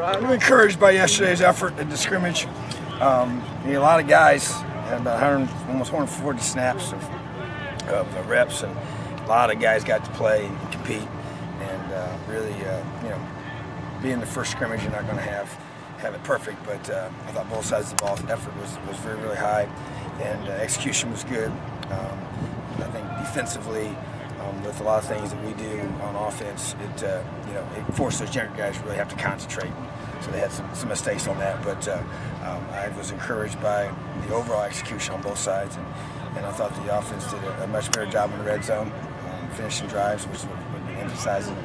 I'm encouraged by yesterday's effort at the scrimmage. A lot of guys had about almost 140 snaps of reps, and a lot of guys got to play and compete. And really, being the first scrimmage, you're not going to have it perfect, but I thought both sides of the ball effort was very, really high, and execution was good. I think defensively, with a lot of things that we do on offense, it forced those younger guys to really have to concentrate. So they had some mistakes on that, but I was encouraged by the overall execution on both sides, and I thought the offense did a much better job in the red zone, finishing drives, which we've been emphasizing.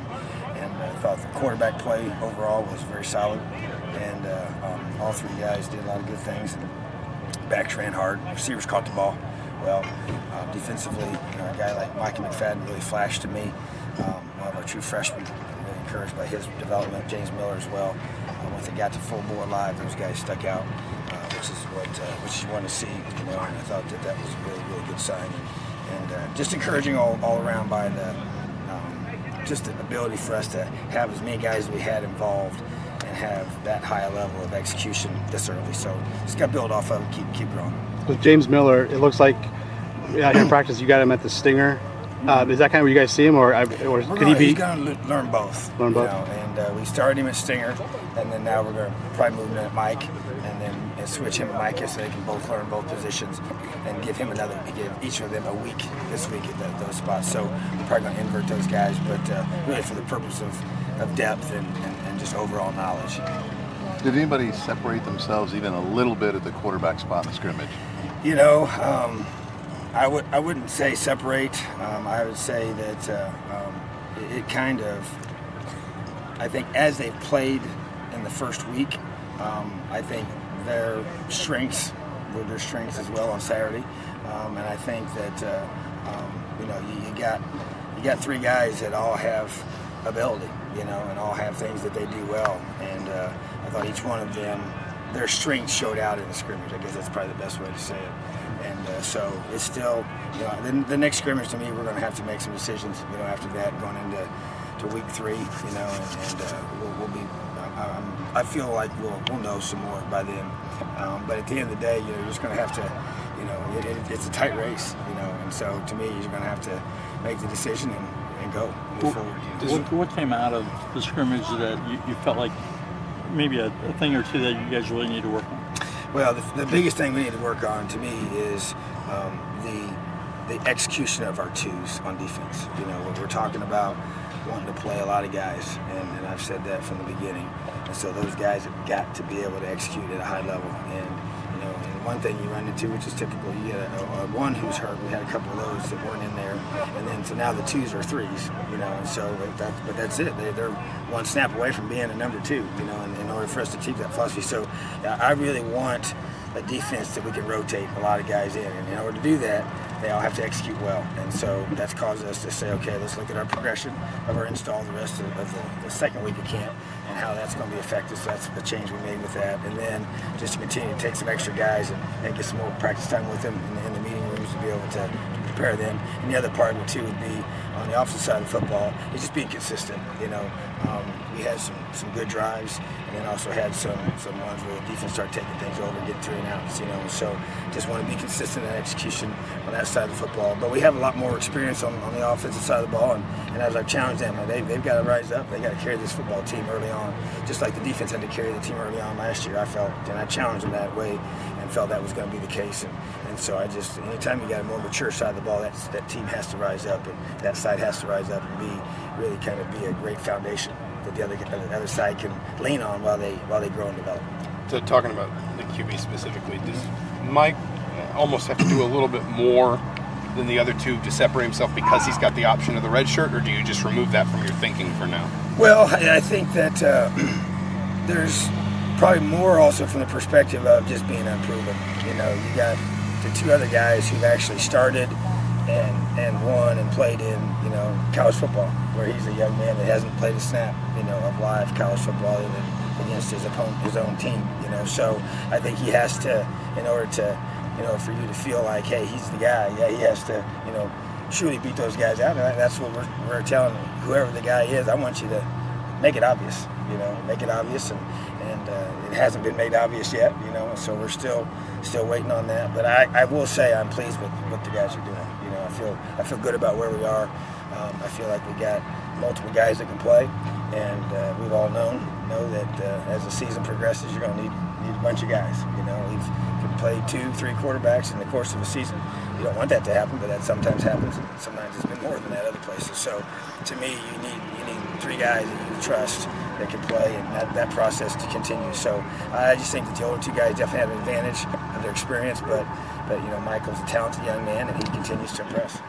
And I thought the quarterback play overall was very solid, and all three guys did a lot of good things. Backs ran hard, receivers caught the ball well. Defensively, a guy like Mikey McFadden really flashed to me. One of our true freshmen, really encouraged by his development. James Miller as well. Once they got to full bore live, those guys stuck out, which you want to see. And I thought that was a really, really good sign, and just encouraging all around by just the ability for us to have as many guys as we had involved and have that high a level of execution this early. So just got to build off of it, keep growing. With James Miller, it looks like out here in practice you got him at the stinger. Is that kind of where you guys see him, or could he be? He's going to learn both. Learn both. And we started him at stinger, and then now we're going to probably move him at Mike, and then switch him to Mike so they can both learn both positions, and give each of them a week this week at those spots. So we're probably going to invert those guys, but really for the purpose of depth and just overall knowledge. Did anybody separate themselves even a little bit at the quarterback spot in the scrimmage? I wouldn't say separate. I would say that it kind of, I think as they've played in the first week, I think their strengths were their strengths as well on Saturday. And I think that, you got three guys that all have ability, and all have things that they do well. And I thought each one of them, their strengths showed out in the scrimmage. I guess that's probably the best way to say it. And so it's still, the next scrimmage to me, we're going to have to make some decisions, after that, going into week 3, and we'll be, I feel like we'll know some more by then. But at the end of the day, you're just going to have to, it's a tight race, and so to me, you're going to have to make the decision and go, move forward. What came out of the scrimmage that you felt like maybe a thing or two that you guys really need to work on? Well, the biggest thing we need to work on, to me, is the execution of our twos on defense. We're talking about wanting to play a lot of guys, and I've said that from the beginning. And so those guys have got to be able to execute at a high level. And and one thing you run into, which is typical, you get one who's hurt. We had a couple of those that weren't in there, and then so now the twos are threes. And so but that's it. They're one snap away from being a number 2. In order for us to keep that philosophy. So I really want a defense that we can rotate a lot of guys in, and in order to do that, they all have to execute well. And so that's caused us to say, okay, let's look at our progression of our install the rest of the second week of camp and how that's going to be effective. So that's the change we made with that. And then just to continue to take some extra guys and get some more practice time with them in the meeting rooms to be able to prepare them. And the other part of it too would be on the opposite side of the football is just being consistent. We had some good drives, and then also had some ones where the defense started taking things over, getting 3 and outs. So just want to be consistent in execution on that side of the football. But we have a lot more experience on the offensive side of the ball, and as I've challenged them, they've got to rise up. They got to carry this football team early on, just like the defense had to carry the team early on last year. I felt, and I challenged them that way, and felt that was going to be the case. And so anytime you got a more mature side of the ball, that team has to rise up, and that side has to rise up and really kind of be a great foundation that the other side can lean on while they grow and develop. So talking about the QB specifically, does Mike almost have to do a little bit more than the other two to separate himself because he's got the option of the red shirt, or do you just remove that from your thinking for now? Well, I think that there's probably more also from the perspective of just being unproven. You got the 2 other guys who've actually started and won and played in college football, where he's a young man that hasn't played a snap of live college football even against his own team. So I think he has to, in order to for you to feel like, hey, he's the guy. Yeah, he has to truly beat those guys out. And that's what we're telling whoever the guy is. I want you to make it obvious. make it obvious, and it hasn't been made obvious yet, so we're still waiting on that. But I will say I'm pleased with what the guys are doing. I feel good about where we are. I feel like we got multiple guys that can play, and we've all know that as the season progresses, you're going to need a bunch of guys. We've play 2-3 quarterbacks in the course of a season. You don't want that to happen, but that sometimes happens, and sometimes it's been more than that other places. So to me, you need 3 guys that you trust that can play, and that process to continue. So I just think that the older 2 guys definitely have an advantage of their experience, but Michael's a talented young man, and he continues to impress.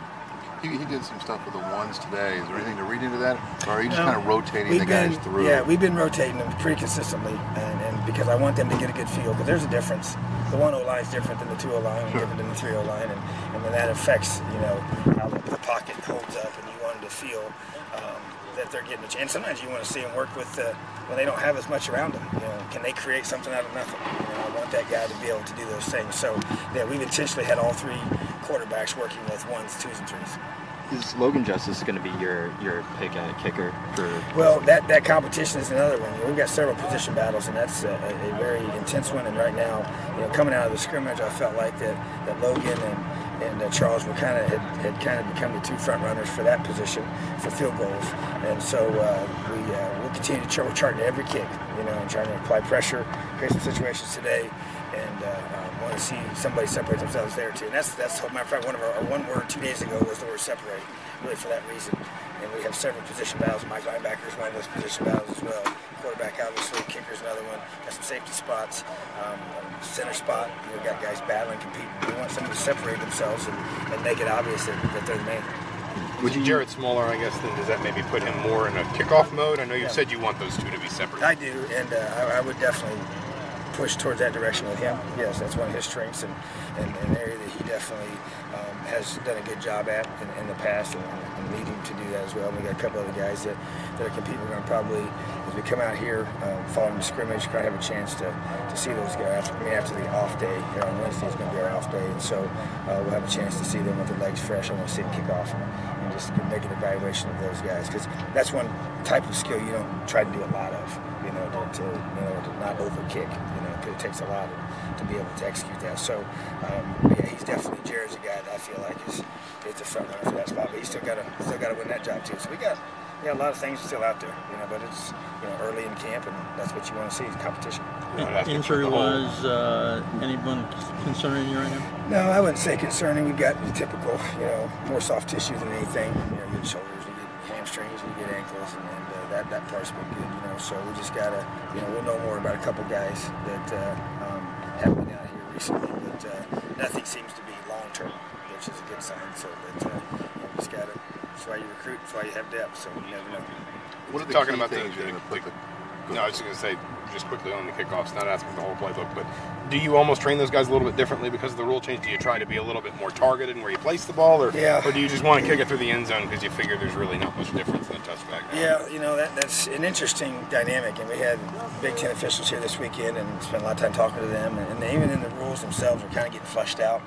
He did some stuff with the ones today. Is there anything to read into that? Or are you just kind of rotating the guys through? Yeah, we've been rotating them pretty consistently, and because I want them to get a good feel, because there's a difference. The 1-0 line is different than the 2-0 line, and different than the 3-0 line, and then that affects, how the pocket holds up, and you want them to feel that they're getting a chance. Sometimes you want to see them work with when they don't have as much around them. Can they create something out of nothing? I want that guy to be able to do those things. So yeah, we've intentionally had all 3 quarterbacks working with 1s, 2s, and 3s. Is Logan Justice going to be your pick at kicker for? Well, that competition is another one. We've got several position battles, and that's a very intense one. And right now, coming out of the scrimmage, I felt like that Logan and Charles were had kind of become the 2 front runners for that position for field goals. And so we'll continue to charting every kick, and trying to apply pressure, create some situations today, and want to see somebody separate themselves there too. And that's matter of fact, one of our one word 2 days ago was the word separate, really for that reason. And we have several position battles. Mike linebacker is one of those position battles as well. Quarterback, obviously, kicker's another one. Got some safety spots, center spot. We've got guys battling, competing. We want somebody to separate themselves and make it obvious that they're the main. With Jared smaller, I guess, then does that maybe put him more in a kickoff mode? I know you said you want those 2 to be separate. I do, and I would definitely push towards that direction with him. Yes, that's one of his strengths, and an area that he definitely has done a good job at in the past, and needing to do that as well. We got a couple other guys that are competing. We're going to probably, as we come out here, following the scrimmage, kind of have a chance to see those guys. After the off day, on Wednesday is going to be our off day, and so we'll have a chance to see them with their legs fresh. I want to see them kick off and just make an evaluation of those guys, because that's one type of skill you don't try to do a lot of, to not overkick, because it takes a lot to be able to execute that. So, yeah, he's definitely, Jared's a guy that I feel like is the front runner for that spot, but he's still got to win that job too. So we got a lot of things still out there, but it's early in camp, and that's what you want to see is competition. Injury-wise, anyone concerning you right now? No, I wouldn't say concerning. We've got the typical, more soft tissue than anything. You get shoulders, you get hamstrings, you get ankles, and that part's been good. So we just gotta, we'll know more about a couple guys that have been out here recently, but nothing seems to be long-term, which is a good sign. So, but we just gotta. That's why you recruit. That's why you have depth. So you never know. What are the talking key about things you're going to put the? No, I was just going to say, just quickly on the kickoffs, not asking the whole playbook, but do you almost train those guys a little bit differently because of the rule change? Do you try to be a little bit more targeted in where you place the ball, or do you just want to kick it through the end zone because you figure there's really not much difference in the touchback? Yeah, that's an interesting dynamic, and we had Big Ten officials here this weekend and spent a lot of time talking to them, and even in the rules themselves are kind of getting flushed out,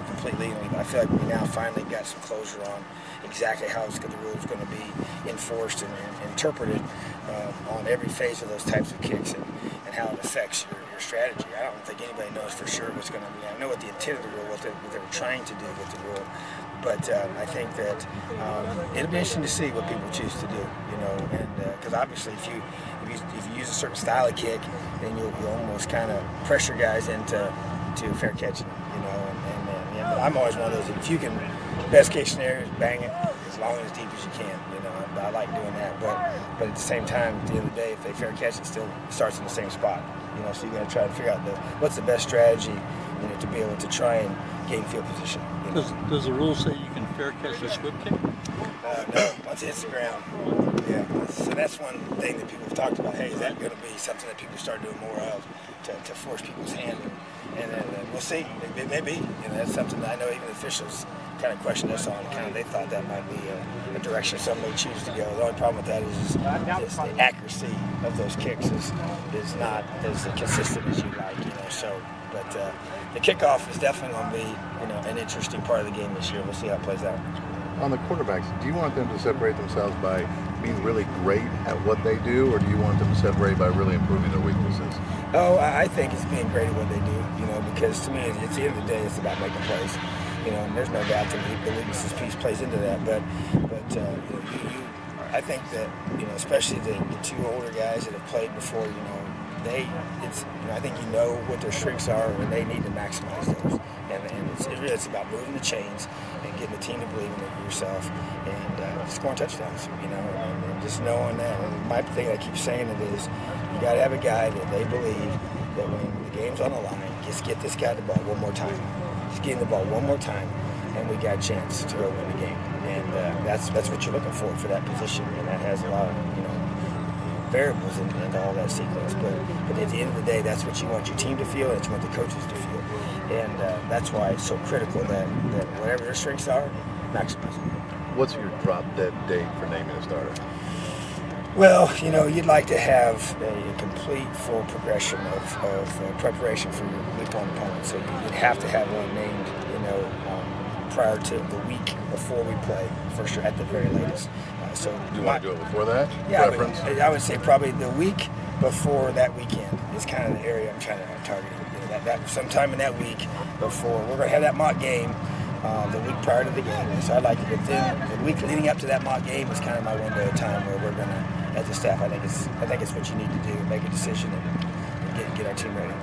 completely. I feel like we now finally got some closure on exactly how the rule is going to be enforced and interpreted on every phase of those types of kicks, and how it affects your strategy. I don't think anybody knows for sure what's going to be. I know what the intent of the rule, what they were trying to do with the rule, but I think that it'll be interesting to see what people choose to do. And because obviously if you use a certain style of kick, then you'll almost kind of pressure guys into fair catching. And I'm always one of those. If you can, best case scenario is bang it as long and as deep as you can. I like doing that, but at the same time, at the end of the day, if they fair catch, it still starts in the same spot. So you got to try to figure out what's the best strategy, to be able to try and gain field position. Does the rule say you can fair catch a squib kick? No, once it hits the ground. Yeah, so that's one thing that people have talked about. Hey, is that going to be something that people start doing more of to force people's hand? And we'll see. It may be. That's something that I know even the officials kind of questioned us on. They thought that might be a direction some may choose to go. The only problem with that is the accuracy of those kicks is not as consistent as you like. But the kickoff is definitely going to be an interesting part of the game this year. We'll see how it plays out. On the quarterbacks, do you want them to separate themselves by being really great at what they do, or do you want them to separate by really improving their weaknesses? Oh, I think it's being great at what they do, because to me, it's the end of the day, it's about making plays. And there's no doubt that the weaknesses piece plays into that. But I think that, especially the two older guys that have played before, I think what their strengths are, and they need to maximize those. And it's about moving the chains and getting the team to believe in yourself and scoring touchdowns, and just knowing that. And my thing I keep saying it is, you got to have a guy that they believe that when the game's on the line, just get this guy the ball one more time. Just get him the ball one more time, and we got a chance to go win the game. And that's what you're looking for that position, and that has a lot of variables into all that sequence. But at the end of the day, that's what you want your team to feel, and it's what the coaches to feel. And that's why it's so critical that whatever their strengths are, maximize them. What's your drop-dead date for naming a starter? Well, you'd like to have a complete, full progression of preparation for your week one opponent. So you'd have to have one named, prior to the week before we play, for sure, at the very latest. So do you want to do it before that? Yeah, Preference? I would say probably the week before that weekend is kind of the area I'm targeting. That sometime in that week before we're going to have that mock game. The week prior to the game. So I'd like to within the week leading up to that mock game is kind of my window of time where we're going to, as a staff, I think it's what you need to do, make a decision and get our team ready.